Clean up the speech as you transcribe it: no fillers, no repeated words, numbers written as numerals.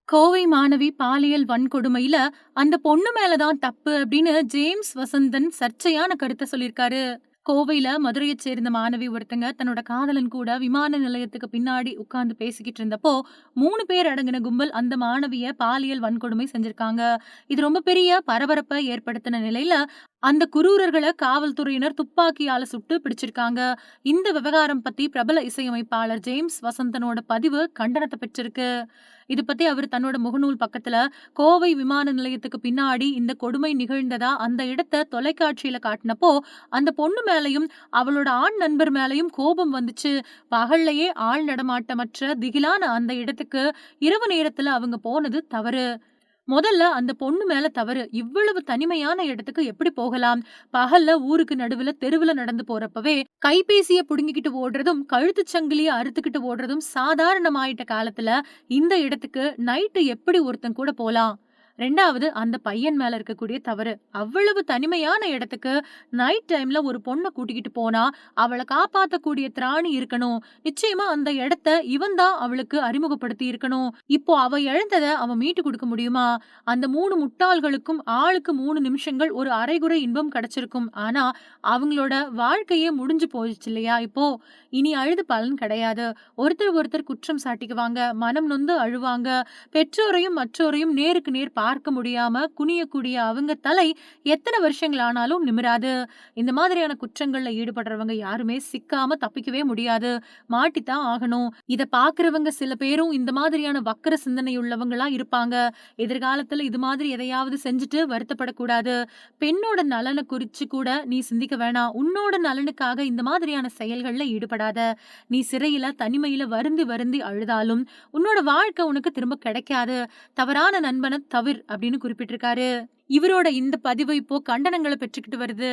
கோவை மாணவி பாலியல் வன்கொடுமையில அந்த பொண்ணு மேல தான் தப்பு அப்படின்னு ஜேம்ஸ் வசந்தன் சர்ச்சையான கருத்தை சொல்லியிருக்காரு. கோவையில மதுரையைச் சேர்ந்த மாணவி ஒருத்தங்க தன்னோட காதலன் கூட விமான நிலையத்துக்கு பின்னாடி உட்கார்ந்து பேசிக்கிட்டு இருந்தப்போ 3 பேர் அடங்கின கும்பல் அந்த மாணவிய பாலியல் வன்கொடுமை செஞ்சிருக்காங்க. இது ரொம்ப பெரிய பரபரப்பை ஏற்படுத்தின நிலையில அந்த குரூரர்கள காவல்துறையினர் துப்பாக்கியால சுட்டு பிடிச்சிருக்காங்க. இந்த விவகாரம் பத்தி பிரபல இசையமைப்பாளர் ஜேம்ஸ் வசந்தனோட பதிவு கண்டனத்தை பெற்றிருக்கு. இது பத்தி அவர் தன்னோட முகநூல் பக்கத்துல கோவை விமான நிலையத்துக்கு பின்னாடி இந்த கொடுமை நிகழ்ந்ததா அந்த இடத்த தொலைக்காட்சியில காட்டினப்போ அந்த பொண்ணு மேலயும் அவளோட ஆண் நண்பர் மேலயும் கோபம் வந்துச்சு. பகல்லையே ஆள் நடமாட்டமற்ற திகிலான அந்த இடத்துக்கு இரவு நேரத்துல அவங்க போனது தவறு. முதல்ல அந்த பொண்ணு மேல தவறு. இவ்வளவு தனிமையான இடத்துக்கு எப்படி போகலாம்? பகல்ல ஊருக்கு நடுவுல தெருவுல நடந்து போறப்பவே கைபேசிய புடுங்கிக்கிட்டு ஓடுறதும், கழுத்துச் சங்கிலிய அறுத்துக்கிட்டு ஓடுறதும் சாதாரணமாயிட்ட காலத்துல இந்த இடத்துக்கு நைட்டு எப்படி ஒருத்தன் கூட போலாம்? 2வது அந்த பையன் மேல இருக்கக்கூடிய தவறு. அவ்வளவு தனிமையான இடத்துக்கு நைட் டைம்ல ஒரு பொண்ண கூட்டிக்கிட்டு போனா, அவள காப்பாத்தக்கூடிய திராணி இருக்கணும். நிச்சயமா அந்த இடத்த இவன் தான் அவளுக்கு அறிமுகப்படுத்தி இருக்கணும். இப்போ அவ இழந்தத அவன் மீட்டு குடுக்க முடியுமா? அந்த 3 முட்டாள்களுக்கும் ஆளுக்கு 3 நிமிஷங்கள் ஒரு அரைகுறை இன்பம் கிடைச்சிருக்கும். ஆனா, அவங்களோட வாழ்க்கையே முடிஞ்சு போயிடுச்சு இல்லையா இப்போ? இனி அழுது பலன் கிடையாது. ஒருத்தர் ஒருத்தர் குற்றம் சாட்டிக்குவாங்க. மனம் நொந்து அழுவாங்க. பெற்றோரையும் மற்றோரையும் நேருக்கு நேர் பார்க்க முடியாம குனியக்கூடிய அவங்க தலை எத்தனை வருஷங்கள் ஆனாலும் நிமிராது. இந்த மாதிரியான குற்றங்கள்ல ஈடுபடுறவங்க யாருமே சிக்காம தப்பிக்கவே முடியாது. மாட்டித்தான் ஆகணும். இத பாக்குறவங்க சில பேரும் இந்த மாதிரியான வக்கர சிந்தனை உள்ளவங்களா இருப்பாங்க. எதிர்காலத்துல இது மாதிரி எதையாவது செஞ்சுட்டு வருத்தப்படக்கூடாது. பெண்ணோட நலனை குறிச்சு கூட நீ சிந்திக்க வேணாம். உன்னோட நலனுக்காக இந்த மாதிரியான செயல்கள்ல ஈடுபடாத. நீ சிறையில தனிமையில வருந்தி வருந்தி அழுதாலும் உன்னோட வாழ்க்கை உனக்கு திரும்ப கிடைக்காது. தவறான நண்பனை தவிர் அப்படின்னு குறிப்பிட்டிருக்காரு. இவரோட இந்த பதிவு இப்போ கண்டனங்களை பெற்றுக்கிட்டு வருது.